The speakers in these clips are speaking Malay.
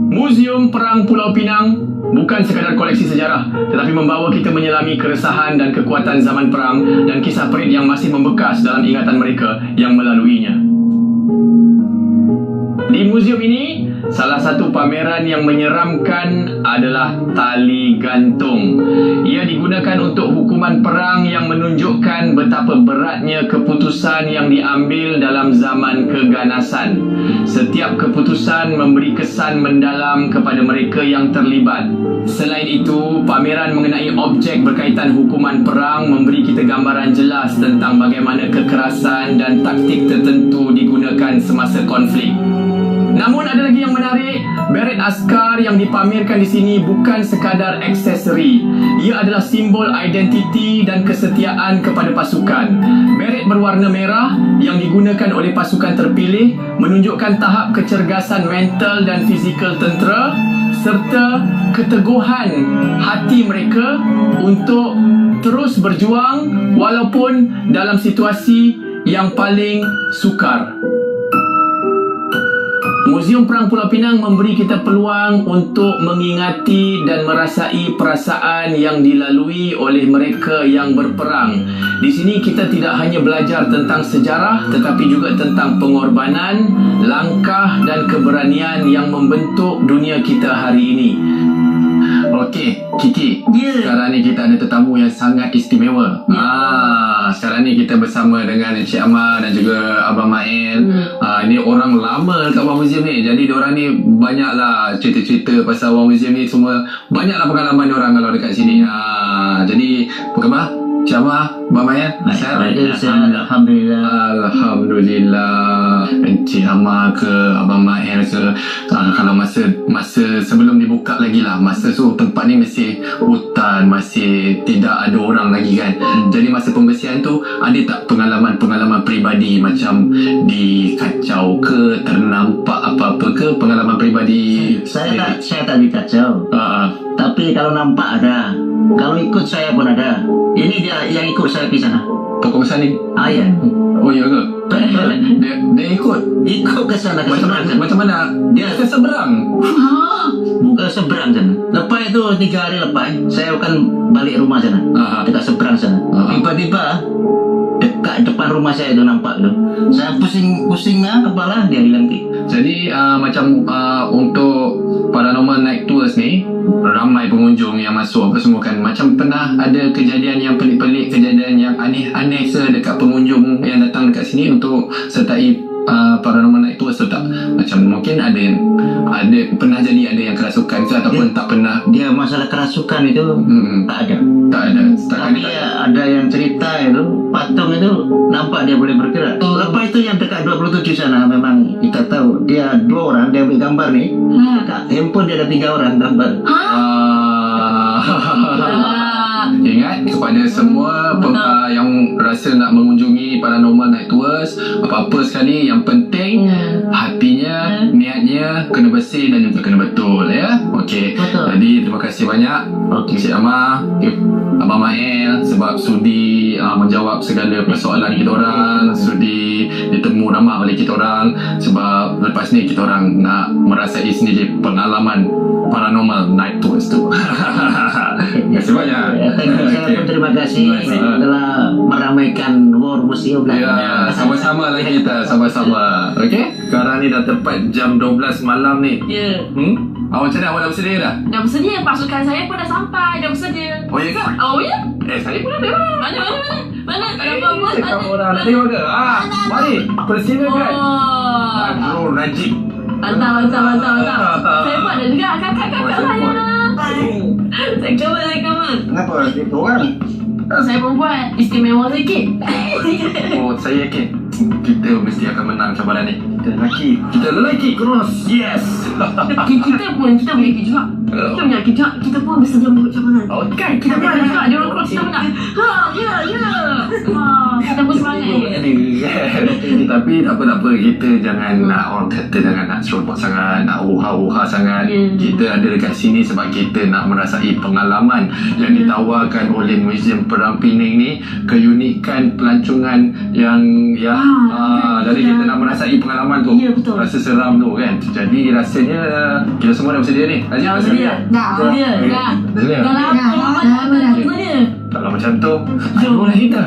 Muzium Perang Pulau Pinang bukan sekadar koleksi sejarah, tetapi membawa kita menyelami keresahan dan kekuatan zaman perang dan kisah perit yang masih membekas dalam ingatan mereka yang melaluinya. Di muzium ini, salah satu pameran yang menyeramkan adalah tali gantung. Ia digunakan untuk hukuman perang yang menunjukkan betapa beratnya keputusan yang diambil dalam zaman keganasan. Setiap keputusan memberi kesan mendalam kepada mereka yang terlibat. Selain itu, pameran mengenai objek berkaitan hukuman perang memberi kita gambaran jelas tentang bagaimana kekerasan dan taktik tertentu digunakan semasa konflik. Namun ada lagi yang menarik, beret askar yang dipamerkan di sini bukan sekadar aksesori. Ia adalah simbol identiti dan kesetiaan kepada pasukan. Beret berwarna merah yang digunakan oleh pasukan terpilih menunjukkan tahap kecergasan mental dan fizikal tentera serta keteguhan hati mereka untuk terus berjuang walaupun dalam situasi yang paling sukar. Muzium Perang Pulau Pinang memberi kita peluang untuk mengingati dan merasai perasaan yang dilalui oleh mereka yang berperang. Di sini kita tidak hanya belajar tentang sejarah tetapi juga tentang pengorbanan, langkah dan keberanian yang membentuk dunia kita hari ini. Okey, Kiki. Sekarang ni kita ada tetamu yang sangat istimewa. Sekarang ni kita bersama dengan Encik Amar dan juga Abang Mael. Ini orang lama kat Wang Museum ni. Jadi diorang ni banyaklah cerita-cerita pasal Wang Museum ni semua. Banyaklah pengalaman diorang kalau dekat sini. Jadi, apa khabar? Encik Amar, Abang Mael? Alhamdulillah. Alhamdulillah. Encik Amar ke Abang Mael ke, kalau masa sebelum dibuka lagi lah, masa tu tempat ni masih hutan, masih tidak ada orang lagi kan. Jadi masa pembersihan tu ada tak pengalaman peribadi macam dikacau ke, ternampak apa-apa ke, pengalaman peribadi? Saya tak dikacau. Tapi kalau nampak ada. Kalau ikut saya pun ada. Ini dia yang ikut saya pergi sana. Tokoh besar ni? Ya. Oh ya ke? Dia ikut ke sana. Macam mana? Dia seberang. Bukan seberang sana. Lepas itu 3 hari lepas saya akan balik rumah sana. Dekat seberang sana. Tiba-tiba dekat depan rumah saya tu nampak tu. Saya pusing kepala, dia hilang pergi. Jadi macam untuk Paranormal Night Tours ni, ramai pengunjung yang masuk apa semua kan. Macam pernah ada kejadian yang pelik-pelik, kejadian yang aneh-aneh dekat pengunjung yang datang dekat sini untuk sertai Paranormal Night Tours tu tak? Macam mungkin ada pernah jadi ada yang kerasukan ke ataupun tak pernah? Dia masalah kerasukan itu tak ada. Tapi ada yang cerita itu patung itu nampak dia boleh bergerak. Lepas itu yang dekat 27 sana memang kita tahu dia 2 orang, dia ambil gambar ni. Dekat handphone dia ada 3 orang gambar. Ingat kepada semua yang rasa nak mengunjungi Paranormal Night Tours, apa-apa sekali yang penting hatinya, niatnya kena bersih dan juga kena betul ya. Okey. Jadi terima kasih banyak Encik Amar, Abang Mael sebab sudi menjawab segala persoalan kita orang, sudi ditemu ramah oleh kita orang sebab lepas ni kita orang nak merasai sendiri pengalaman Paranormal Night Tours tu. Terima kasih banyak. Saya pun terima kasih telah meramaikan War Museum lah. Ya, sama-sama lagi kita, sama-sama. Okey, sekarang ni dah tepat jam 12 malam ni. Ya. Awak macam mana? Awak dah bersedia dah? Dah bersedia, pasukan saya pun dah sampai, dah bersedia. Oh ya ke? Oh ya? Saya pun ada. Mana? Tak ada apa-apa. Cakap orang nak tengok ke? Mari, persilakan. Bro, Najib. Mantap. Saya pun ada juga, kakak saya. Saya kawan. Kenapa? Dia orang? Saya perempuan, istimewa sikit. Oh, saya yakin kita mesti akan menang cabaran ni. Kita lelaki. Kita lelaki, cross. Yes. Kita boleh juga. Macam ya, kita pun bisa jemput macam mana? Oh. Kan, kita pun ada juga, dia orang cross kita pun nak, kita pun semangat Tapi tak apa, kita jangan nak, orang kata jangan nak seronok sangat, nak uha-uha sangat. Kita ada dekat sini sebab kita nak merasai pengalaman yang ditawarkan oleh Museum Perang Pening ni, keunikan pelancongan yang jadi kita nak merasai pengalaman tu. Ya, betul. Rasa seram tu kan. Jadi rasanya kita semua dah bersedia ni. Najib, dah bersedia? Dah. Bersedia? Dah lama dia. Taklah macam tu. Jom lah kita.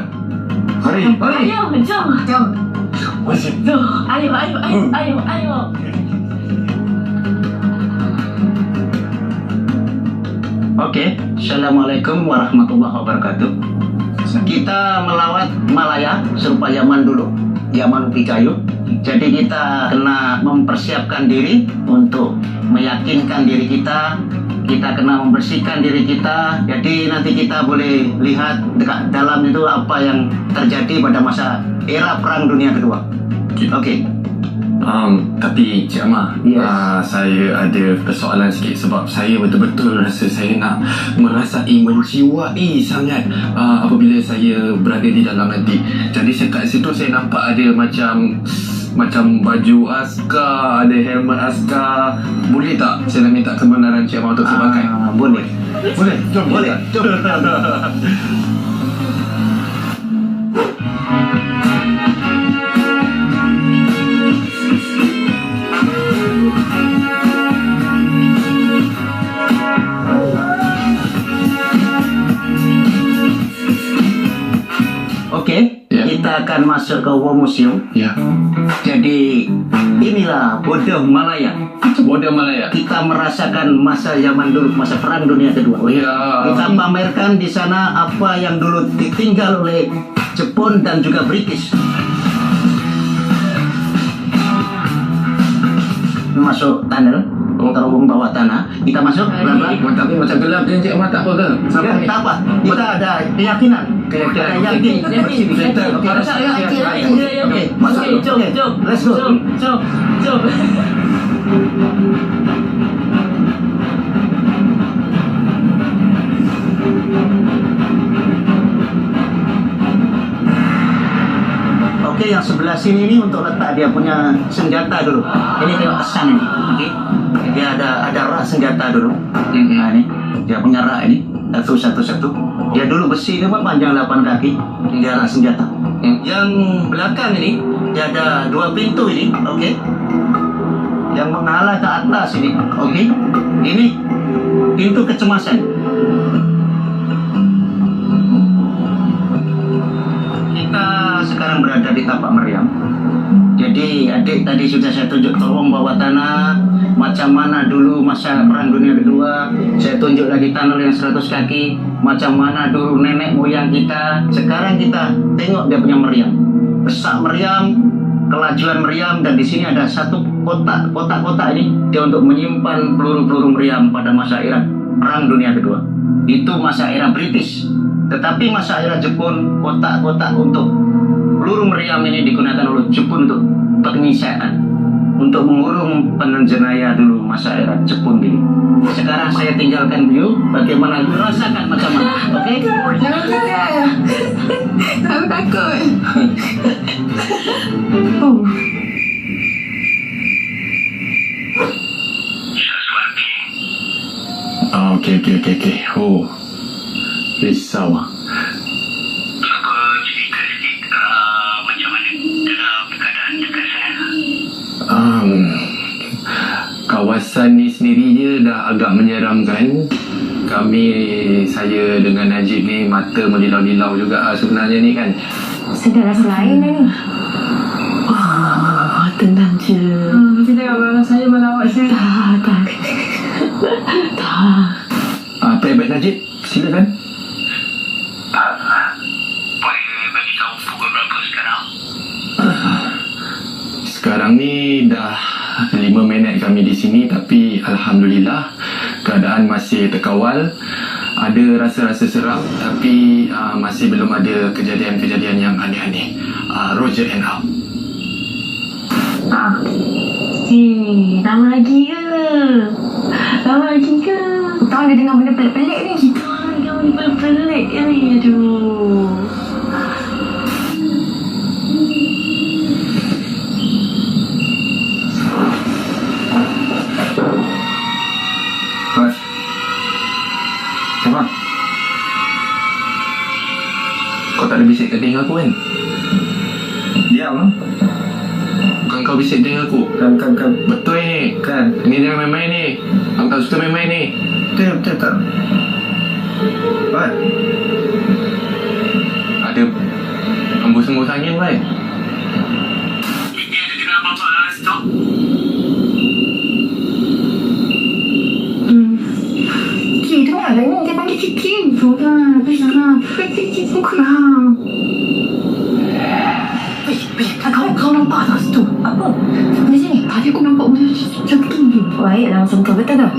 Mari. Ayo, jom. Masih. Jom. Ayo. Okey, Assalamualaikum warahmatullahi wabarakatuh. Kita melawat Malaya serupa zaman dulu, zaman upi kayu. Jadi kita kena mempersiapkan diri untuk meyakinkan diri kita. Kita kena membersihkan diri kita. Jadi nanti kita boleh lihat dekat dalam itu apa yang terjadi pada masa era Perang Dunia Kedua. Okey. Tapi Cik Amar, saya ada persoalan sikit sebab saya betul-betul rasa saya nak merasai, menjiwai sangat apabila saya berada di dalam nanti. Jadi kat situ saya nampak ada macam baju askar, ada helmet askar. Boleh tak saya nak minta kebenaran Cik Amar untuk saya pakai? Boleh. Jom. Okey, kita akan masuk ke War Museum. Ya. Jadi inilah bodoh Malaya. Bodoh Malaya. Kita merasakan masa zaman dulu, masa Perang Dunia Kedua. Kita pamerkan di sana apa yang dulu ditinggal oleh Jepun dan juga British. Masuk tunnel, terhubung bawah tanah. Kita masuk pelan-pelan. Tapi macam gelap je Cik Amar, tak apa ke? Tak apa. Kita ada keyakinan. Yakin. Okey, masuk. Jom. Let's go. Jom. Okey, yang sebelah sini ni untuk letak dia punya senjata dulu. Ini tengok kesan ini. Okey. Dia ada rak senjata dulu. Nah, ni dia punya rak ini. Satu. Dia dulu besi dia pun panjang 8 kaki. Dia rak senjata. Yang belakang ini dia ada 2 pintu ini. Okey. Yang mengalah ke atas ini. Okey. Ini pintu kecemasan. Kita sekarang berada di tapak meriam. Jadi adik tadi sudah saya tunjuk terowong bawah tanah, macam mana dulu masa Perang Dunia Kedua. Saya tunjuk lagi tunnel yang 100 kaki, macam mana dulu nenek moyang kita. Sekarang kita tengok dia punya meriam, besar meriam, kelajuan meriam, dan di sini ada satu kotak ini dia untuk menyimpan peluru-peluru meriam pada masa era Perang Dunia Kedua. Itu masa era British. Tetapi masa era Jepun, kotak-kotak untuk peluru meriam ini digunakan oleh Jepun untuk pengisaan, untuk mengurung penjenayah dulu masa era Jepun ini. Sekarang saya tinggalkan view, bagaimana rasakan macam mana, oke? Jangan. Aku takut. Okey. Oh, risau. Kawasan ni sendiri je dah agak menyeramkan. Saya dengan Najib ni mata melilau-lilau juga sebenarnya ni kan. Sedar rasa lain dah ni. Tenang je. Macam tengok barang saya melawat saya. Tak. Playback Najib, silakan. Boleh bagi tahu pukul berapa sekarang? Sekarang ni dah 5 minit kami di sini, tapi Alhamdulillah keadaan masih terkawal. Ada rasa-rasa seram, tapi masih belum ada kejadian-kejadian yang aneh-aneh. Roger and out. Lama lagi ke? boleh dengar benda pelik-pelik ni. Kita orang yang benda pelik ni. Aduh. Siapa? Kau tak ada bisik kat dengan aku kan? Diam lah. Bukan kau bisik dengan aku. Kan. Betul ni. Kan. Ini jangan main-main ni. Aku tak suka main-main ni. Betul tak? Wan. Ada hembus-hembus angin kan? Ini ada kena apa-apa lah stok. Cik, dengar lah ni. Dia panggil Cik. Betul lah. Habis lah. Cik, muka lah. Kau nampak tak tu? Apa? Di sini. Tadi aku nampak macam tu. Baiklah, macam kau betul tak?